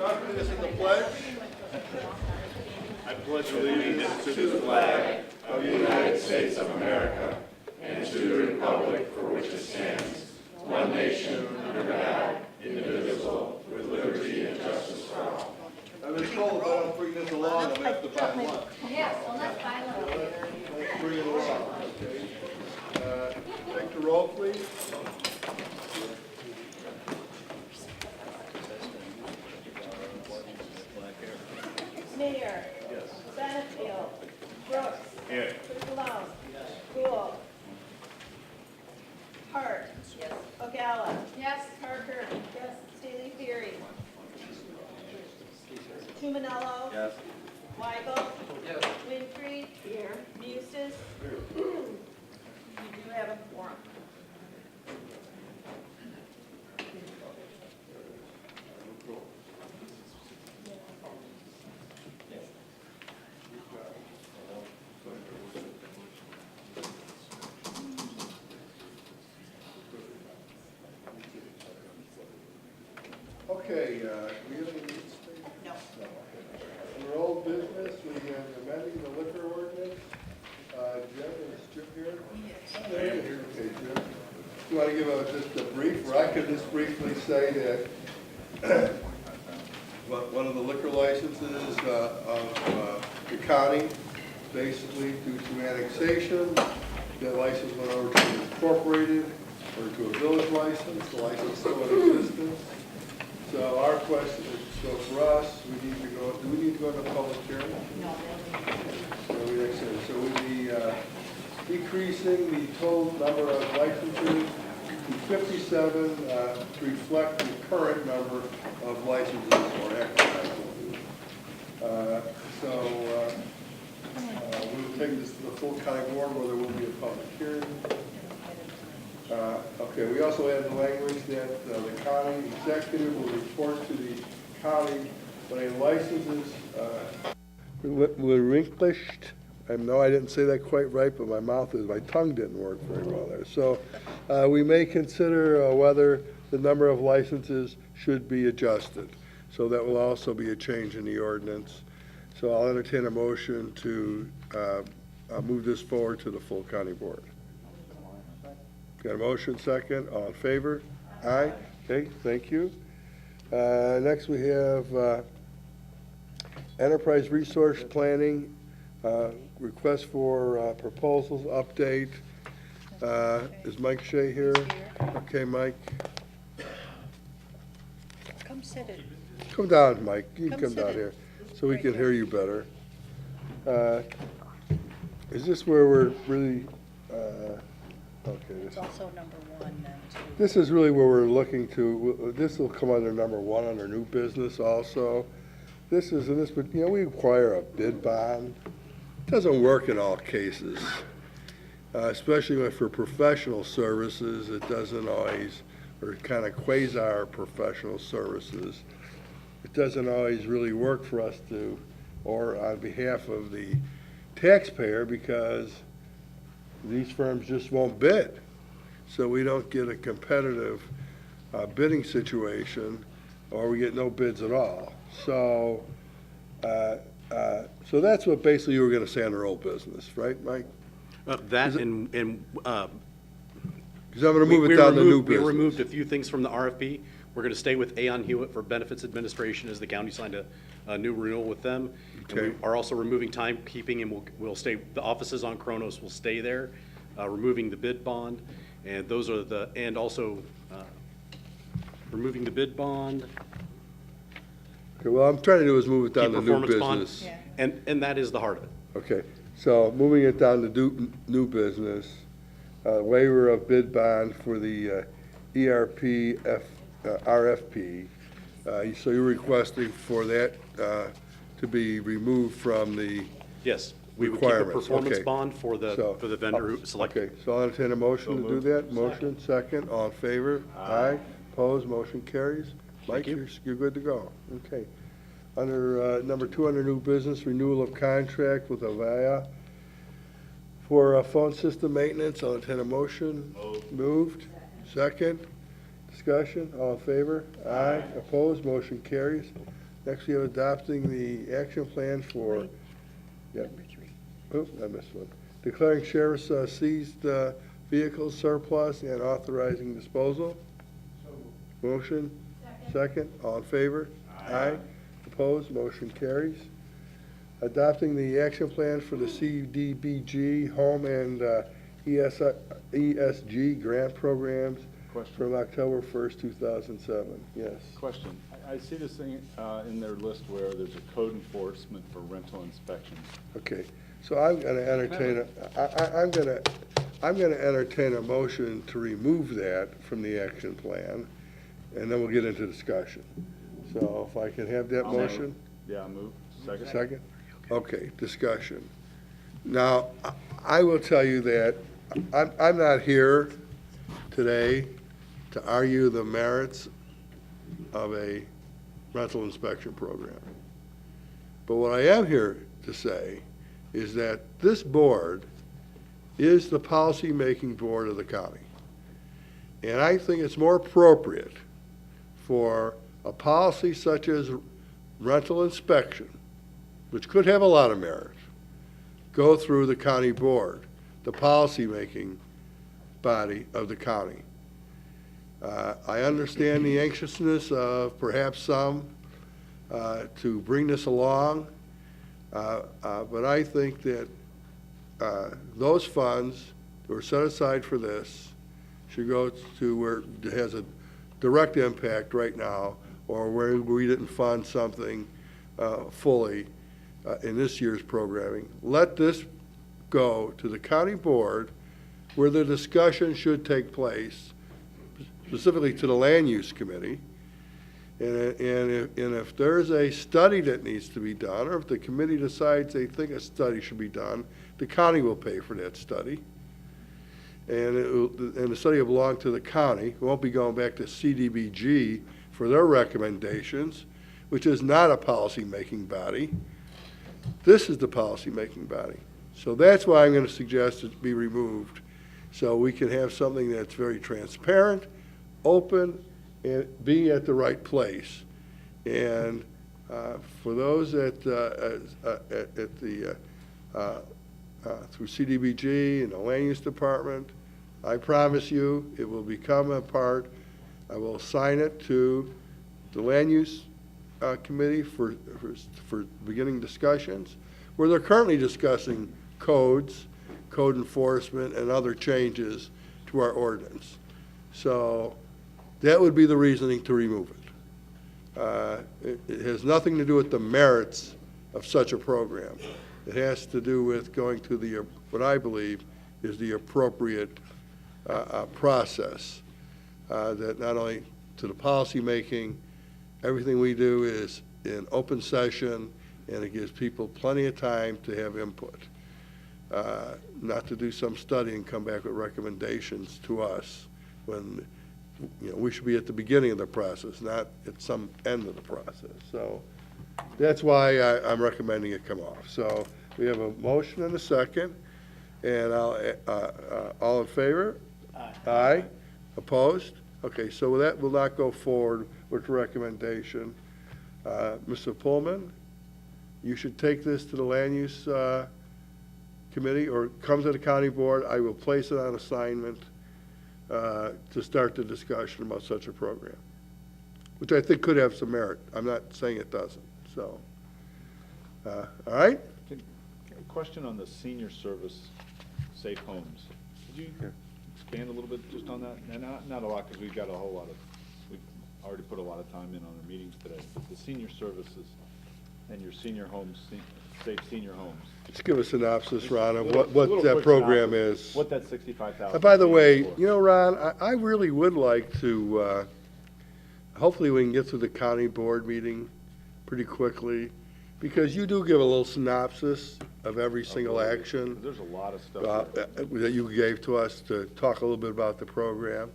Join us in the pledge. I pledge allegiance to the flag of the United States of America and to the republic for which it stands, one nation, under God, indivisible, with liberty and justice for all. I've been told if I don't bring this along, I'm going to have to buy lunch. Yes, well, let's buy one. Let's bring it along, okay? Take the roll, please. Mayor. Yes. Benefield. Brooks. Here. Malone. Gould. Hart. Yes. Ogalla. Yes. Parker. Yes. Staley Theory. Tumanello. Yes. Weigel. Yes. Winfrey. Here. Mustis. You do have a quorum. Okay, we have any needs? No. Under old business, we have amending the liquor ordinance. Jim, is Jim here? Yes. Okay, Jim. You want to give just a brief, or I could just briefly say that one of the liquor licenses of the county, basically due to annexation, that license went over to the incorporated, or to a village license, the license still in existence. So our question is, so for us, we need to go, do we need to go into public hearing? No. So we'd be decreasing the total number of licenses to 57 to reflect the current number of licenses or active licenses. We'll take this to the full county board where there will be a public hearing. Okay, we also have the language that the county executive will report to the county when a license is relinquished. I know I didn't say that quite right, but my tongue didn't work very well there. So we may consider whether the number of licenses should be adjusted. So that will also be a change in the ordinance. So I'll entertain a motion to move this forward to the full county board. Got a motion, second, all in favor? Aye. Okay, thank you. Next we have enterprise resource planning, request for proposals, update. Is Mike Shea here? Okay, Mike. Come sit it. Come down, Mike. You can Come come sit down it. here so we Right can here. hear you better. Is this where we're really, okay, It's also number one then, too. this is really where we're looking to, this will come under number one under new business also. This is, but we require a bid bond. Doesn't work in all cases, especially for professional services. It doesn't always, or kind of quasi-professional services. It doesn't always really work for us to, or on behalf of the taxpayer, because these firms just won't bid. So we don't get a competitive bidding situation, or we get no bids at all. So, so that's what basically you were going to say on our old business, right, Mike? That and Because I'm going to move it down to new we business. removed a few things from the RFP. We're going to stay with Aon Hewitt for benefits administration as the county signed a new renewal with them. And Okay. we are also removing timekeeping, and we'll stay, the offices on Kronos will stay there, removing the bid bond. And those are and also removing the bid bond. Okay, well, I'm trying to do is move it down Key to new performance bond. business. Yeah. And that is the heart of it. Okay, so moving it down to new business, waiver of bid bond for the RFP. So you're requesting for that to be removed from the, Yes, we would keep a Requirements, performance okay. bond for so. the vendor who selected. Okay, so I'll entertain a motion to do that. Motion, second, all in favor? Aye. Opposed, motion carries. Mike, you. you're good to go. Okay. Under, number 2, under new business, renewal of contract with Avaya for phone system maintenance. I'll entertain a motion. Moved. Second. Discussion, all in favor? Aye. Opposed, motion carries. Next, we have adopting the action plan for, yeah, Number 3. oops, I missed one. Declaring sheriff's seized vehicles surplus and authorizing disposal. Motion? Second. All in favor? Aye. Opposed? Motion carries. Adopting the action plan for the CDBG home and ESG grant programs Question. from October 1st, 2007. Yes. Question. I see this thing in their list where there's a code enforcement for rental inspections. Okay, so I'm gonna entertain, I'm gonna entertain a motion to remove that from the action plan, and then we'll get into discussion. So if I can have that I'll move. motion? Yeah, move. Second? Second? Okay, discussion. Now, I will tell you that I'm not here today to argue the merits of a rental inspection program. But what I am here to say is that this board is the policy-making board of the county. And I think it's more appropriate for a policy such as rental inspection, which could have a lot of merit, go through the county board, the policy-making body of the county. I understand the anxiousness of perhaps some to bring this along, but I think that those funds that were set aside for this should go to where it has a direct impact right now, or where we didn't fund something fully in this year's programming. Let this go to the county board where the discussion should take place, specifically to the land use committee. And if there's a study that needs to be done, or if the committee decides they think a study should be done, the county will pay for that study. And the study will belong to the county. It won't be going back to CDBG for their recommendations, which is not a policy-making body. This is the policy-making body. So that's why I'm going to suggest it be removed, so we can have something that's very transparent, open, and be at the right place. And for those through CDBG and the Land Use Department, I promise you it will become a part. I will assign it to the Land Use Committee for beginning discussions, where they're currently discussing codes, code enforcement, and other changes to our ordinance. So that would be the reasoning to remove it. It has nothing to do with the merits of such a program. It has to do with going to what I believe is the appropriate process, that not only to the policy making, everything we do is in open session, and it gives people plenty of time to have input. Not to do some study and come back with recommendations to us when, we should be at the beginning of the process, not at some end of the process. So that's why I'm recommending it come off. So we have a motion and a second, and all in favor? Aye. Aye. Opposed? Okay, so that will not go forward with the recommendation. Mr. Pullman, you should take this to the Land Use Committee, or come to the county board. I will place it on assignment to start the discussion about such a program, which I think could have some merit. I'm not saying it doesn't. So, all right? A question on the senior service safe homes. Could you expand a little bit just on that? And not a lot, because we've got a whole lot of, we've already put a lot of time in on our meetings today. But the senior services and your senior homes, safe senior homes. Just give a synopsis, Ron, of Little what that quick program synopsis, is. What that 65,000. By the way, is for. Ron, I really would like to, hopefully we can get through the county board meeting pretty quickly, because you do give a little synopsis of every single action There's a lot of stuff there. that you gave to us to talk a little bit about the program.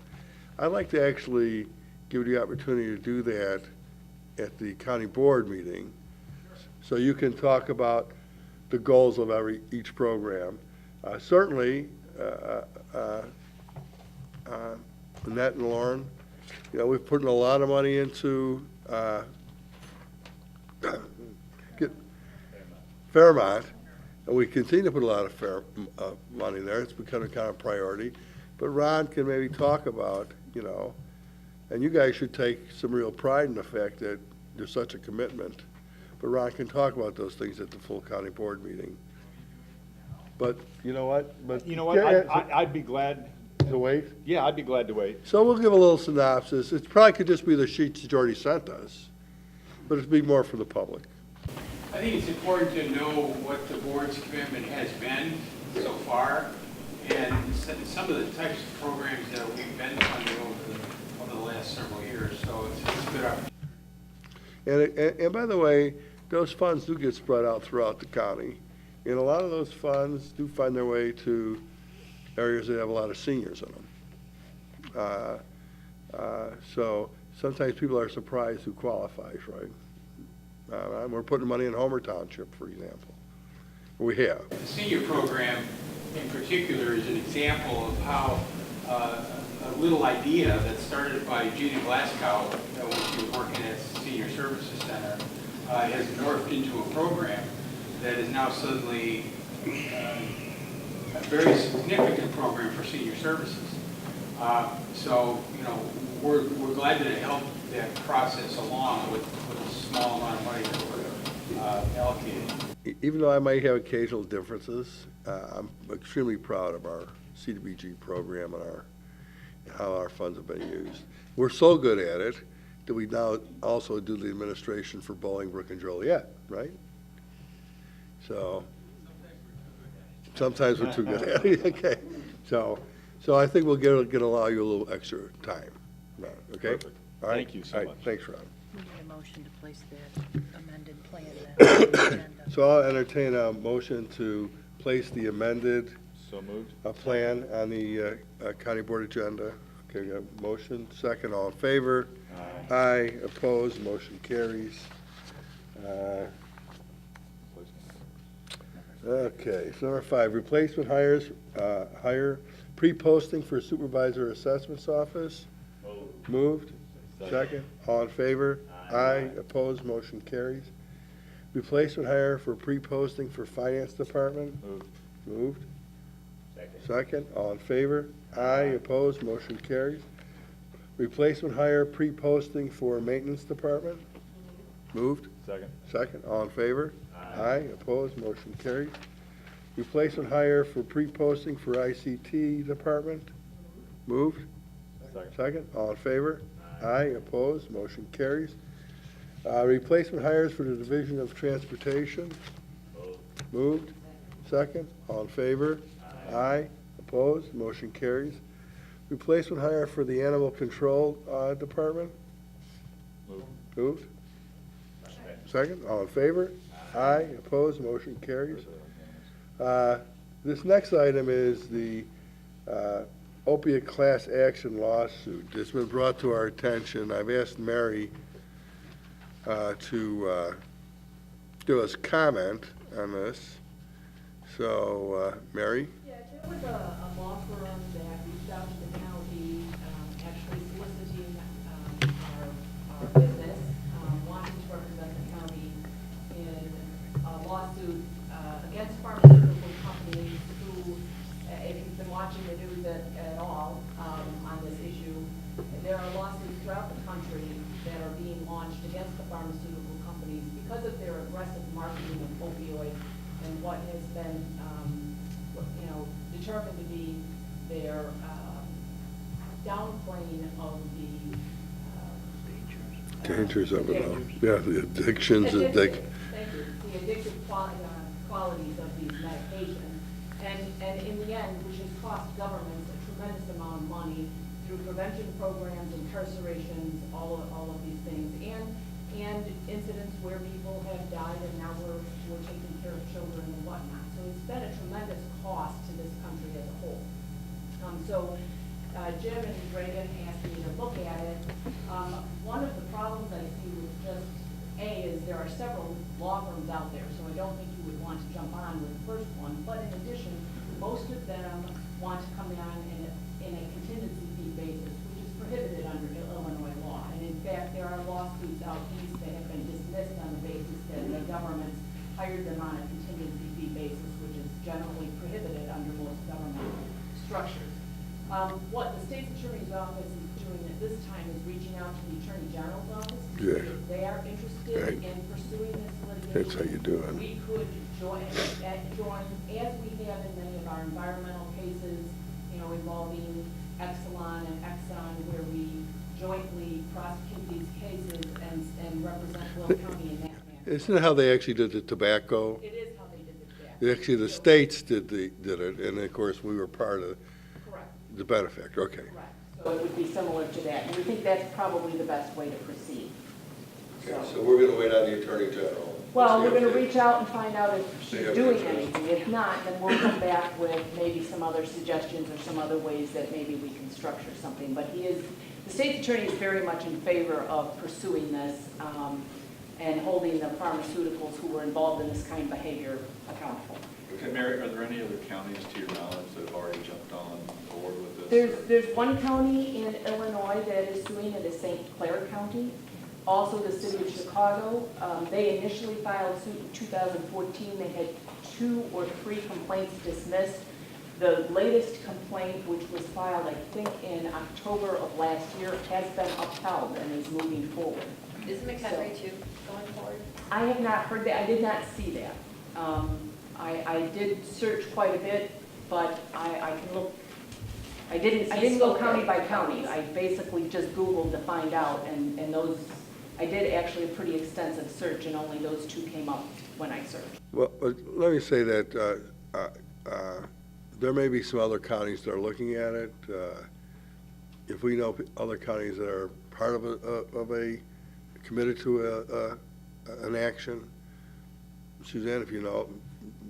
I'd like to actually give you the opportunity to do that at the county board meeting, so you can talk about the goals of each program. Certainly, Annette and Lauren, we've put in a lot of money into get Fairmont, and we continue to put a lot of money there. It's becoming kind of a priority. But Ron can maybe talk about, and you guys should take some real pride in the fact that there's such a commitment. But Ron can talk about those things at the full county board meeting. But you know what? I'd be glad, To wait? yeah, I'd be glad to wait. So we'll give a little synopsis. It probably could just be the sheets that you already sent us, but it'd be more for the public. I think it's important to know what the board's commitment has been so far, and some of the types of programs that we've been funding over the last several years, so it's a good opportunity. And by the way, those funds do get spread out throughout the county. And a lot of those funds do find their way to areas that have a lot of seniors in them. So sometimes people are surprised who qualifies, right? We're putting money in Homer Township, for example. We have. The senior program in particular is an example of how a little idea that started by Gina Glasgow when she was working at Senior Services Center has morphed into a program that is now suddenly a very significant program for senior services. So, we're glad to help that process along with a small amount of money that we're allocating. Even though I might have occasional differences, I'm extremely proud of our CDBG program and how our funds have been used. We're so good at it that we now also do the administration for Bolingbrook and Joliet, right? So sometimes we're too good at it. Okay. So I think we'll allow you a little extra time. Okay? Perfect. All right? Thank you so All right. much. Thanks, Ron. we need a motion to place that amended plan then on the agenda. So I'll entertain a motion to place the amended So moved? plan on the county board agenda. Okay, we got a motion, second, all in favor? Aye, opposed, motion carries. Okay, so number 5, replacement hire pre-posting for supervisor assessments office. Moved. Second, all in favor? Aye, opposed, motion carries. Replacement hire for pre-posting for finance department. Moved. Moved. Second, all in favor? Aye, opposed, motion carries. Replacement hire pre-posting for maintenance department. Moved. Second? Second, all in favor? Aye, opposed, motion carries. Replacement hire for pre-posting for ICT department. Moved. Second? Second, all in favor? Aye, opposed, motion carries. Replacement hires for the Division of Transportation. Moved. Second, all in favor? Aye, opposed, motion carries. Replacement hire for the Animal Control Department. Moved. Moved. Second, all in favor? Aye, opposed, motion carries. This next item is the opiate class action lawsuit. It's been brought to our attention. I've asked Mary to give us comment on this. So, Mary? Yeah, there was a law firm that reached out to the county, actually soliciting our business, wanting to represent the county in a lawsuit against pharmaceutical companies who, if you've been watching the news at all on this issue, there are lawsuits throughout the country that are being launched against the pharmaceutical companies because of their aggressive marketing of opioids and what has been, determined to be their downplaying of the Dangers of it all. Yeah, the addictions, Thank you. The addictive qualities of these medications. And in the end, which has cost governments a tremendous amount of money through prevention programs, incarcerations, all of these things, and incidents where people have died and now we're taking care of children and whatnot. So it's been a tremendous cost to this country as a whole. Jim and Reagan asked me to look at it. One of the problems I see with just is there are several law firms out there, so I don't think you would want to jump on with the first one. But in addition, most of them want to come on in a contingency fee basis, which is prohibited under Illinois law. And in fact, there are lawsuits out east that have been dismissed on the basis What the state's attorney's office is doing at this time is reaching out to the attorney general's office. to see Yeah. if They are interested Right. in pursuing this litigation. That's how you do it. We could join, as we have in many of our environmental cases, you know, involving Exelon and Exxon, where we jointly prosecute these cases and represent Will County in that manner. Isn't that how they actually did the tobacco? It is how they did it back. Actually, the states did it, and of course, we were part of Correct. the benefactor, okay. Correct. So it would be similar to that, and we think that's probably the best way to proceed. So we're gonna wait on the Attorney General. Well, we're gonna reach out and find out if See she's if doing there's- anything. If not, then we'll come back with maybe some other suggestions or some other ways that maybe we can structure something. But the state's attorney is very much in favor of pursuing this, and holding the pharmaceuticals who were involved in this kind of behavior accountable. Okay, Mary, are there any other counties to your knowledge that have already jumped on board with this? There's one county in Illinois that is suing, it is St. Clair County. Also, the city of Chicago, they initially filed suit in 2014. They had 2 or 3 complaints dismissed. The latest complaint, which was filed, I think, in October of last year, has been upheld and is moving forward. Is McHenry too going forward? I have not heard that, I did not see that. I did search quite a bit, but I can look, I didn't go county by county. I basically just Googled to find out, and those, I did actually a pretty extensive search, and only those 2 came up when I searched. Well, let me say that there may be some other counties that are looking at it. If we know other counties that are part of a committed to an action, Suzanne, if you know,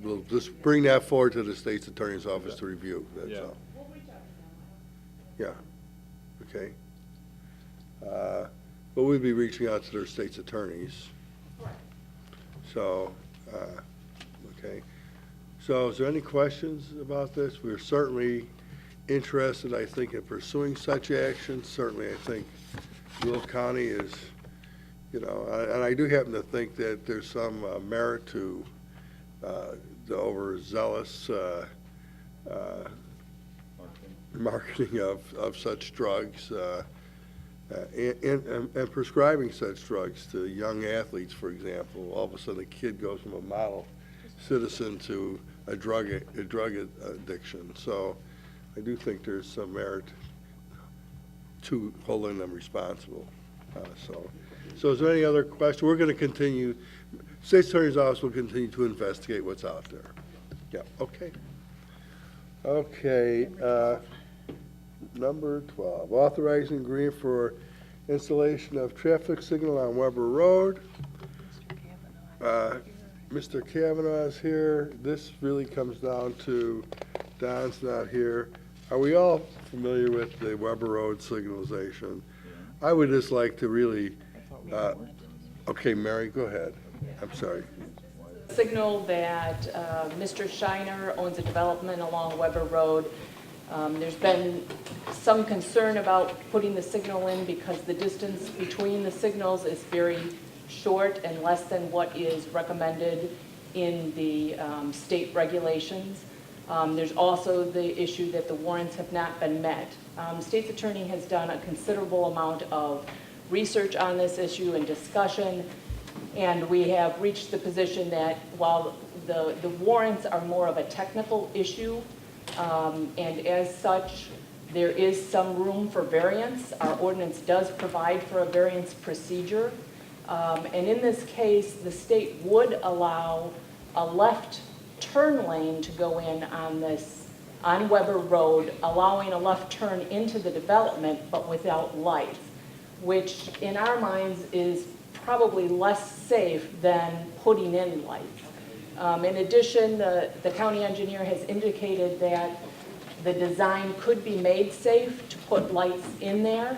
we'll just bring that forward to the state's attorney's office to review, that's Yeah. all. We'll reach out to them. Yeah, okay. But we'd be reaching out to their state's attorneys, Correct. so, okay. So is there any questions about this? We're certainly interested, I think, in pursuing such action. Certainly, I think Will County is, you know, and I do happen to think that there's some merit to the overzealous marketing of such drugs and prescribing such drugs to young athletes, for example. All of a sudden, a kid goes from a model citizen to a drug addiction. So I do think there's some merit to holding them responsible. So is there any other question? We're going to continue, State's Attorney's Office will continue to investigate what's out there. Yeah, okay. Okay, number 12, authorizing agreement for installation of traffic signal on Weber Road. Mr. Kavanaugh is here. This really comes down to, Don's not here. Are we all familiar with the Weber Road signalization? I would just like to really, okay, Mary, go ahead. I'm sorry. Signal that Mr. Shiner owns a development along Weber Road. There's been some concern about putting the signal in because the distance between the signals is very short and less than what is recommended in the state regulations. There's also the issue that the warrants have not been met. The state's attorney has done a considerable amount of research on this issue and discussion, and we have reached the position that while the warrants are more of a technical issue, and as such, there is some room for variance. Our ordinance does provide for a variance procedure. And in this case, the state would allow a left turn lane to go in on Weber Road, allowing a left turn into the development, but without lights, which in our minds is probably less safe than putting in lights. In addition, the county engineer has indicated that the design could be made safe to put lights in there.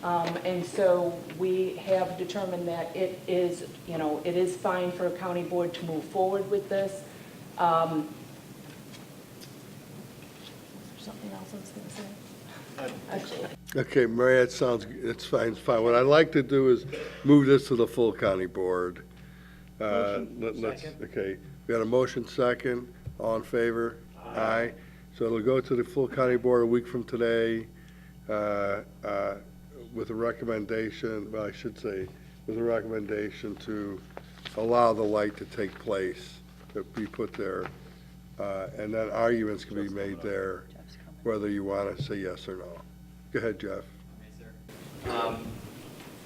And so we have determined that it is, you know, it is fine for a county board to move forward with this. Was there something else I was going to say? Okay, Mary, that sounds, it's fine, it's fine. What I'd like to do is move this to the full county board. Let's, okay, we got a motion second, all in favor? Aye. So it'll go to the full county board a week from today, with a recommendation, well, I should say, with a recommendation to allow the light to take place, to be put there, and then arguments can be made there, Jeff's coming. whether you want to say yes or no. Go ahead, Jeff. Okay, sir.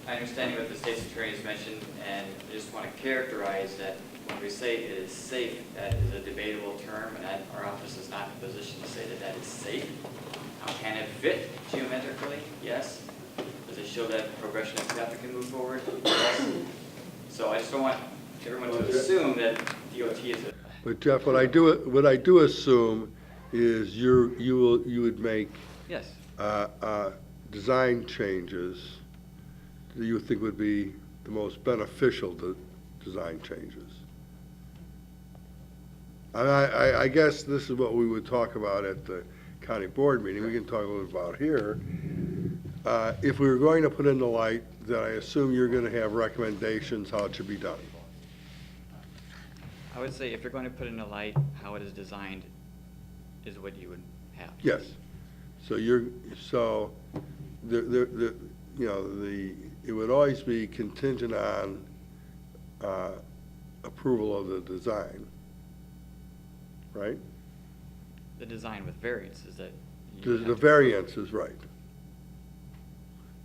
I understand what the state's attorney has mentioned, and I just want to characterize that when we say it is safe, that is a debatable term, and that our office is not in a position to say that that is safe. How can it fit geometrically? Yes. Does it show that progression of traffic can move forward? Yes. So I just don't want everyone to assume that DOT is a But Jeff, what I do assume is you would make yes. design changes that you think would be the most beneficial design changes. I guess this is what we would talk about at the county board meeting. We can talk a little about here. If we were going to put in the light, then I assume you're going to have recommendations how it should be done. I would say if you're going to put in a light, how it is designed is what you would have. Yes. So it would always be contingent on approval of the design, right? The design with variance is that. The variance is right.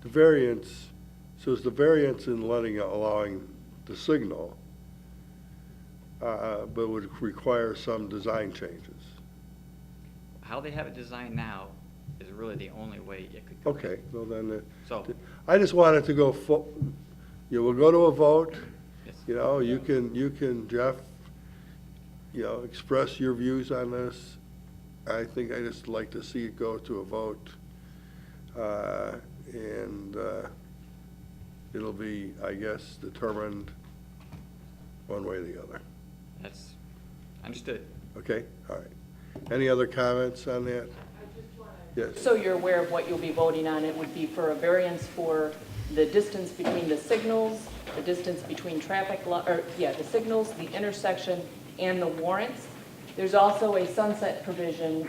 The variance, so it's the variance in allowing the signal, but would require some design changes. How they have it designed now is really the only way it could go. Okay, well then, So, I just wanted to go we'll go to a vote. yes. You know, you can, Jeff, express your views on this. I think I just like to see it go to a vote. And it'll be, I guess, determined one way or the other. That's understood. Okay? All right. Any other comments on that? Yes. So you're aware of what you'll be voting on, it would be for a variance for the distance between the signals, the distance between the signals, the intersection, and the warrants. There's also a sunset provision.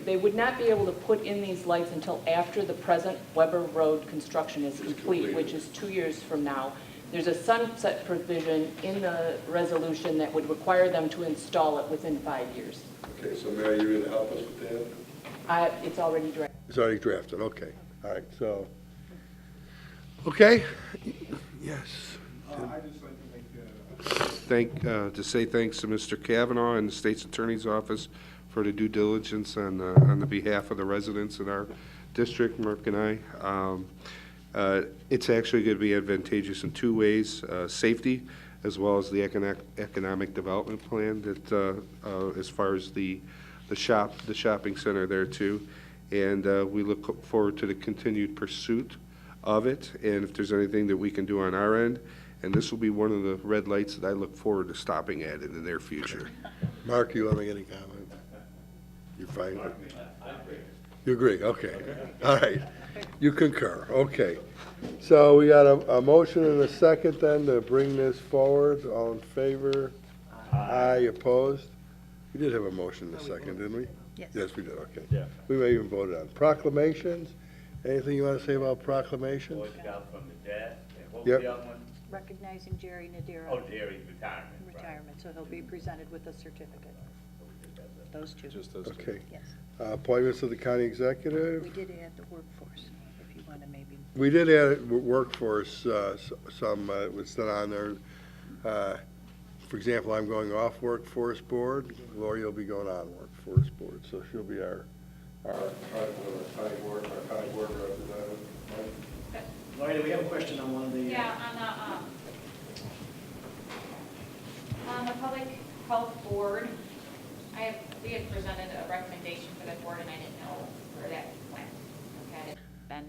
They would not be able to put in these lights until after the present Weber Road construction is complete, which is 2 years from now. There's a sunset provision in the resolution that would require them to install it within 5 years. Okay, so Mary, you're going to help us with that? It's already drafted. It's already drafted, okay. All right, so, okay? Yes. I'd just like to say thanks to Mr. Kavanaugh and the State's Attorney's Office for the due diligence on the behalf of the residents in our district, Mark and I. It's actually going to be advantageous in two ways, safety as well as the economic development plan that, as far as the shopping center there too. And we look forward to the continued pursuit of it, and if there's anything that we can do on our end. And this will be one of the red lights that I look forward to stopping at in the near future. Mark, you want to make any comment? You're fine? You agree, okay. All right. You concur, okay. So we got a motion and a second then to bring this forward. All in favor? Aye, opposed? We did have a motion and a second, didn't we? Yes. Yes, we did, okay. Yeah. We may even voted on proclamations. Anything you want to say about proclamations? Boy Scout from the dead, and what Yep. was the other one? Recognizing Jerry Nadira. Oh, Jerry's retirement. right. Retirement, so he'll be presented with a certificate. Those two, Just those two. Okay. yes. Appointments of the county executive. We did add the workforce, if you want to maybe, We did add workforce, some, was done on there. For example, I'm going off workforce board. Gloria will be going on workforce board, so she'll be our county board representative. Loretta, we have a question on one of the. Yeah, on the public health board, we had presented a recommendation for that board, and I didn't know where that went. Okay. Ben.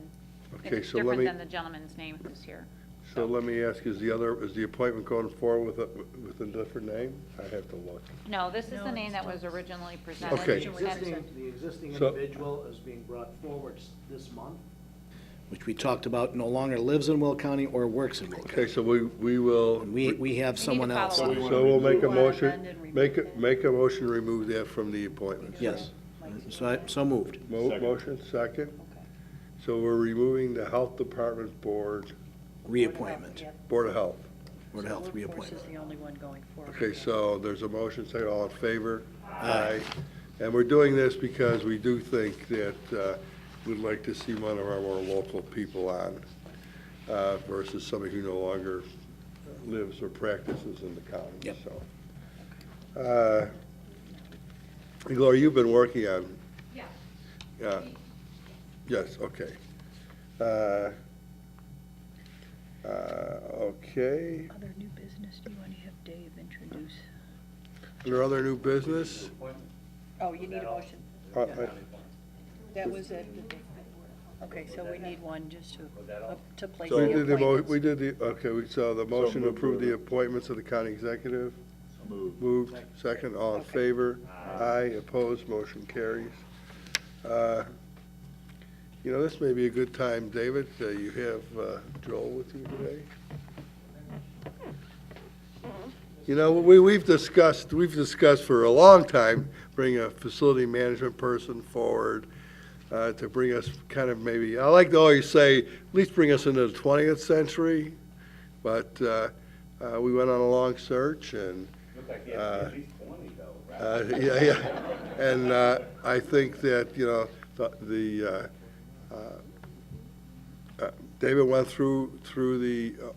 Okay, It's so let different me, than the gentleman's name who's here. so let me ask, is the appointment going forward with a different name? I have to look. No, this is No, the name it's that still- was originally presented. Okay. The existing So- individual is being brought forward this month, which we talked about, no longer lives in Will County or works in Will County. Okay, so we will, And we have to someone else. follow so we'll make a You wanna motion, amend and remove that? make a motion to remove that from the appointments. Yes. my So moved. Second. Motion, second. So we're removing the Health Department Board, Reappointment. Board of Health. Board of Health Workforce reappointment. is the only one going forward. Okay, so there's a motion, say all in favor? Aye. And we're doing this because we do think that we'd like to see one of our more local people on versus somebody who no longer lives or practices in the county. Yep. So, Gloria, you've been working on, Yeah. yes, okay. Okay, Other new business, do you want to have Dave introduce? under other new business? Oh, you need a motion. That was it. Okay, so we need one just to place So the we did appointments. we did the, okay, so the motion to approve the appointments of the county executive? Moved. Moved, second, all in favor? Aye, opposed, motion carries. You know, this may be a good time, David, you have Joel with you today? You know, we've discussed for a long time, bringing a facility management person forward to bring us kind of maybe, I like to always say, at least bring us into the 20th century, but we went on a long search and Look like you have to be at least 20 though, right? yeah. And I think that, you know, David went through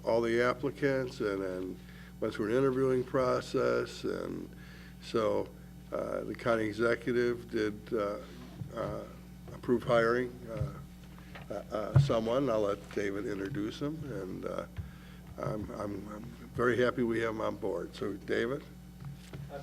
all the applicants and then went through an interviewing process. And so the county executive did approve hiring someone. I'll let David introduce him. And I'm very happy we have him on board. So, David?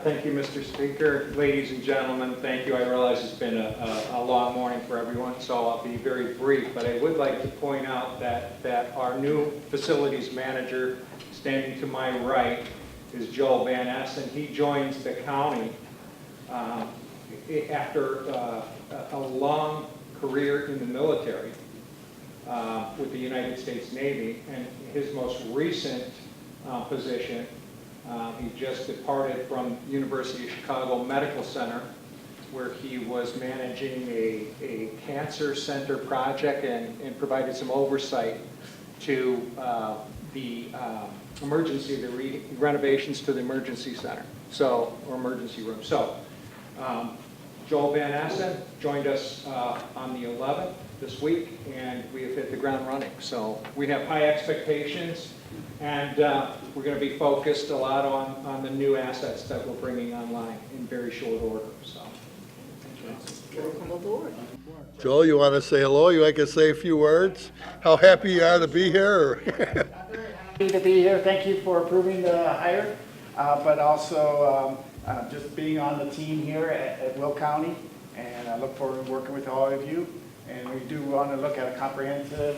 Thank you, Mr. Speaker. Ladies and gentlemen, thank you. I realize it's been a long morning for everyone, so I'll be very brief. But I would like to point out that our new facilities manager, standing to my right, is Joel Van Essen. He joins the county after a long career in the military with the United States Navy, and his most recent position, he just departed from University of Chicago Medical Center, where he was managing a cancer center project and provided some oversight to the renovations to the emergency center, or emergency room. So, Joel Van Essen joined us on the 11th this week, and we have hit the ground running. So we have high expectations, and we're going to be focused a lot on the new assets that we're bringing online in very short order. So, Welcome aboard. Joel, you want to say hello? You like to say a few words? How happy you are to be here? Happy to be here. Thank you for approving the hire, but also just being on the team here at Will County, and I look forward to working with all of you. And we do want to look at a comprehensive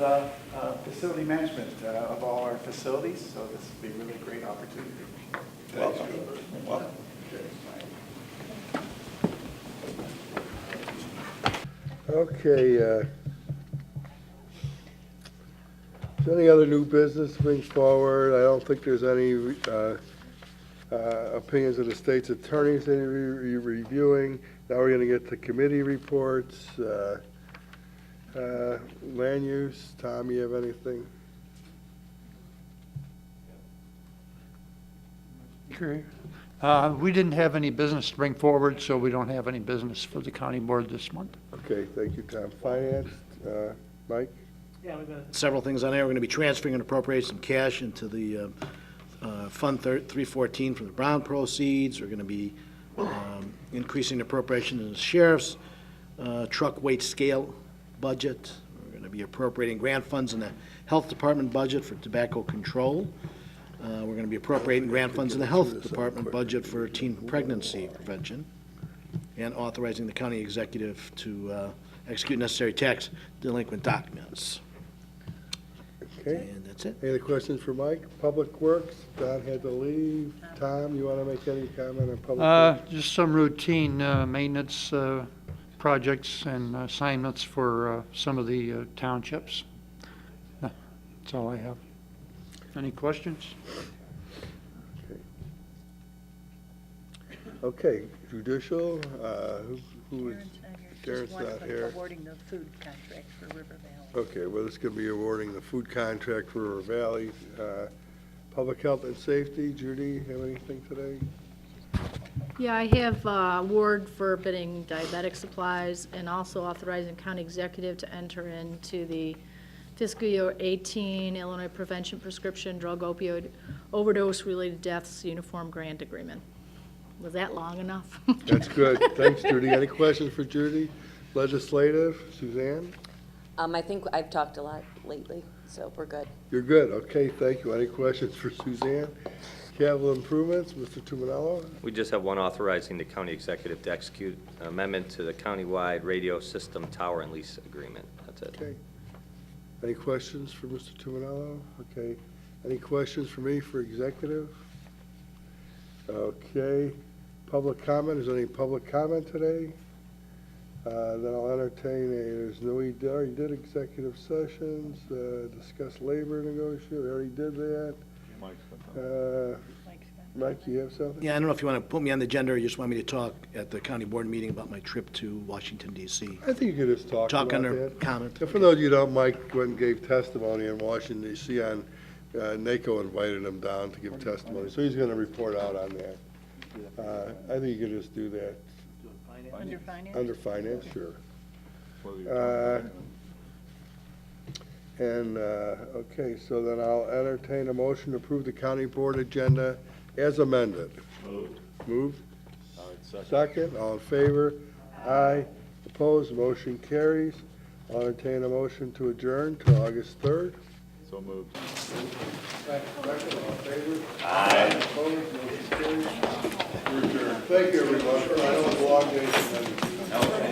facility management of all our facilities, so this will be a really great opportunity. Welcome. Okay, is there any other new business to bring forward? I don't think there's any opinions of the state's attorneys that you're reviewing. Now we're going to get to committee reports. Land use, Tom, you have anything? Okay. We didn't have any business to bring forward, so we don't have any business for the county board this month. Okay, thank you, Tom. Finance, Mike? Yeah, we've got several things on there. We're going to be transferring and appropriating some cash into the Fund 314 from the Brown proceeds. We're going to be increasing appropriation in the sheriff's truck weight scale budget. We're going to be appropriating grant funds in the health department budget for tobacco control. We're going to be appropriating grant funds in the health department budget for teen pregnancy prevention, and authorizing the county executive to execute necessary tax delinquent documents. Okay. And that's it. Any other questions for Mike? Public Works, Don had to leave. Tom, you want to make any comment on Public Works? Just some routine maintenance projects and assignments for some of the townships. That's all I have. Any questions? Okay, judicial, who is? Sharon's not here Karen's Just one not for here. awarding the food contract for River Valley. Okay, well, this could be awarding the food contract for River Valley. Public health and safety, Judy, have anything today? Yeah, I have award for bidding diabetic supplies and also authorizing county executive to enter into the fiscal year 18 Illinois Prevention Prescription Drug Opioid Overdose-Related Deaths Uniform Grant Agreement. Was that long enough? That's good. Thanks, Judy. Any questions for Judy? Legislative, Suzanne? I think I've talked a lot lately, so we're good. You're good. Okay, thank you. Any questions for Suzanne? Capital improvements, Mr. Tuminello? We just have one authorizing the county executive to execute an amendment to the countywide radio system tower and lease agreement. That's it. Okay. Any questions for Mr. Tuminello? Okay. Any questions for me for executive? Okay. Public comment, is there any public comment today? Then I'll entertain there's no, we already did executive sessions, discuss labor negotiation, we already did that. Mike, you have something? Yeah, I don't know if you want to put me on the agenda or you just want me to talk at the county board meeting about my trip to Washington DC. I think you could just talk about Talk under that. comment. And for those of you who don't, Mike went and gave testimony in Washington DC on, NACO invited him down to give testimony, so he's gonna report out on that. I think you could just do that. Under finance? Under finance, sure. Okay, so then I'll entertain a motion to approve the county board agenda as amended. Moved? Second, all in favor? Aye. Opposed, motion carries. I'll entertain a motion to adjourn to August 3rd. So moved. Second, all in favor? Aye. Opposed, motion carries. We're adjourned. Thank you, everyone. I know it's a long day.